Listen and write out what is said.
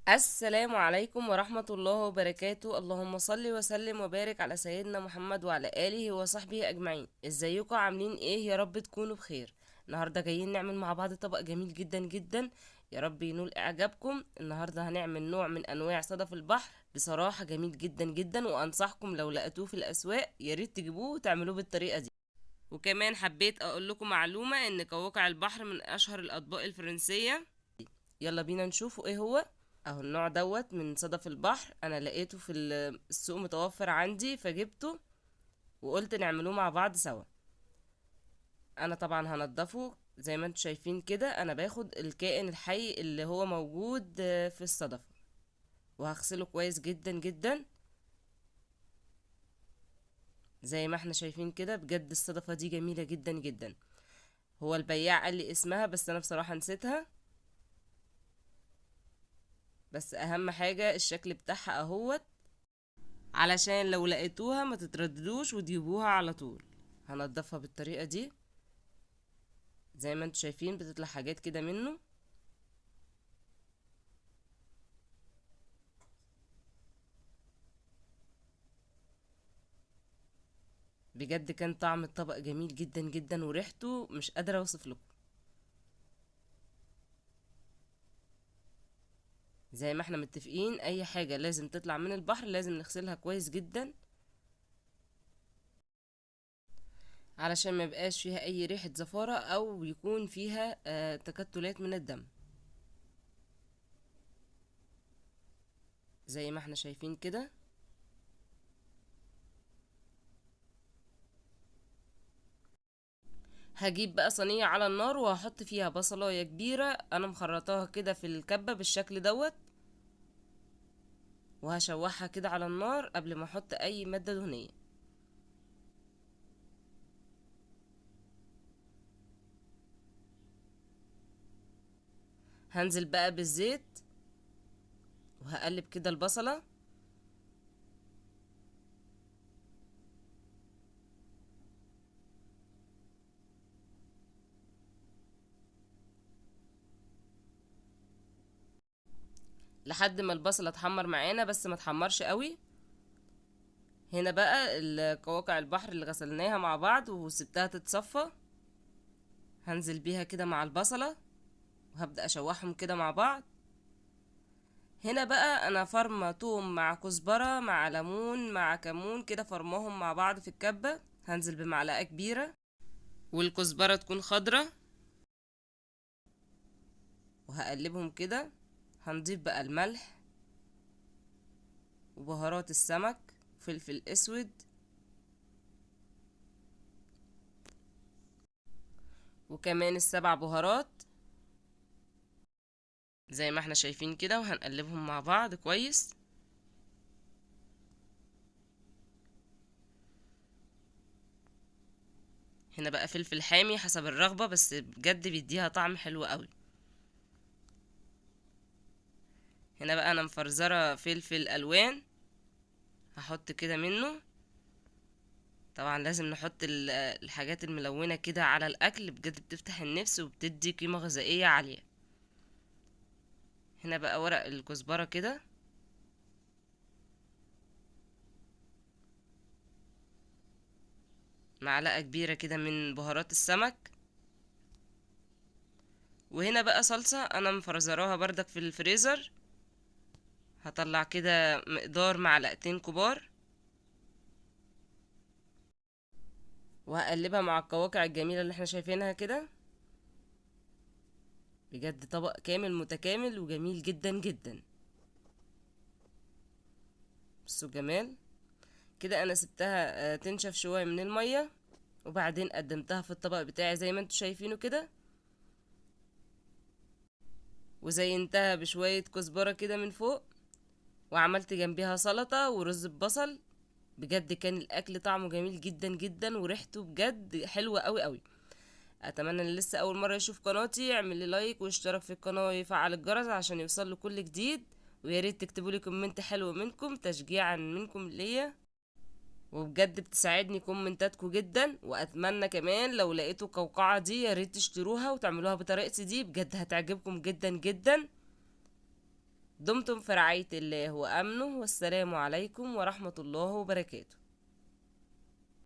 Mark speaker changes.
Speaker 1: السلام عليكم ورحمة الله وبركاته. اللهم صل وسلم وبارك على سيدنا محمد وعلى آله وصحبه أجمعين. ازيكم عاملين ايه؟ يا رب تكونوا بخير. النهاردة جايين نعمل مع بعض طبق جميل جدا جدا، يا رب ينول اعجابكم. النهاردة هنعمل نوع من انواع صدف البحر، بصراحة جميل جدا جدا، وانصحكم لو لقيتوه في الاسواق يا ريت تجيبوه وتعملوه بالطريقة دي. وكمان حبيت اقول لكم معلومة ان قواقع البحر من اشهر الاطباق الفرنسية. يلا بينا نشوفه ايه هو. اهو النوع دوت من صدف البحر، انا لقيته في السوق متوفر عندي فجبته وقلت نعملوه مع بعض سوا. انا طبعا هنضفه زي ما انتم شايفين كده. انا باخد الكائن الحي اللي هو موجود في الصدف وهغسله كويس جدا جدا زي ما احنا شايفين كده. بجد الصدفة دي جميلة جدا جدا. هو البياع قال لي اسمها بس انا بصراحة نسيتها، بس اهم حاجة الشكل بتاعها اهوت، علشان لو لقيتوها ما تترددوش وتجيبوها على طول. هنضفها بالطريقة دي زي ما انتوا شايفين، بتطلع حاجات كده منه. بجد كان طعم الطبق جميل جدا جدا وريحته مش قادرة اوصف لكم. زي ما احنا متفقين، اي حاجة لازم تطلع من البحر لازم نغسلها كويس جدا علشان ما يبقاش فيها اي ريحة زفارة او يكون فيها تكتلات من الدم. زي ما احنا شايفين كده. هجيب بقى صينية على النار وهحط فيها بصلاية كبيرة انا مخرطاها كده في الكبة بالشكل دوت، وهشوحها كده على النار قبل ما احط اي مادة دهنية. هنزل بقى بالزيت وهقلب كده البصلة لحد ما البصلة تحمر معانا بس ما تحمرش قوي. هنا بقى القواقع البحر اللي غسلناها مع بعض وسبتها تتصفى، هنزل بيها كده مع البصلة وهبدأ اشوحهم كده مع بعض. هنا بقى انا فرمة توم مع كزبرة مع ليمون مع كمون كده، فرماهم مع بعض في الكبة. هنزل بمعلقة كبيرة والكزبرة تكون خضرة وهقلبهم كده. هنضيف بقى الملح وبهارات السمك، فلفل اسود، وكمان السبع بهارات زي ما احنا شايفين كده، وهنقلبهم مع بعض كويس. هنا بقى فلفل حامي حسب الرغبة، بس بجد بيديها طعم حلو قوي. هنا بقى انا مفرزرة فلفل الوان، هحط كده منه. طبعا لازم نحط الحاجات الملونة كده على الاكل، بجد بتفتح النفس وبتدي قيمة غذائية عالية. هنا بقى ورق الكزبرة كده، معلقة كبيرة كده من بهارات السمك. وهنا بقى صلصة انا مفرزراها بردك في الفريزر، هطلع كده مقدار معلقتين كبار وهقلبها مع القواقع الجميلة اللي احنا شايفينها كده. بجد طبق كامل متكامل وجميل جدا جدا. بصوا الجمال. كده انا سبتها تنشف شوية من المية، وبعدين قدمتها في الطبق بتاعي زي ما انتوا شايفينه كده، وزينتها بشوية كزبرة كده من فوق، وعملت جنبيها سلطة ورز ببصل. بجد كان الاكل طعمه جميل جدا جدا وريحته بجد حلوة قوي قوي. اتمنى اللي لسه اول مره يشوف قناتي يعمل لي لايك واشتراك في القناه ويفعل الجرس عشان يوصل له كل جديد، ويا ريت تكتبوا لي كومنت حلو منكم تشجيعا منكم ليا، وبجد بتساعدني كومنتاتكم جدا. واتمنى كمان لو لقيتوا القوقعه دي يا ريت تشتروها وتعملوها بطريقتي دي، بجد هتعجبكم جدا جدا. دمتم في رعاية الله وأمنه، والسلام عليكم ورحمة الله وبركاته.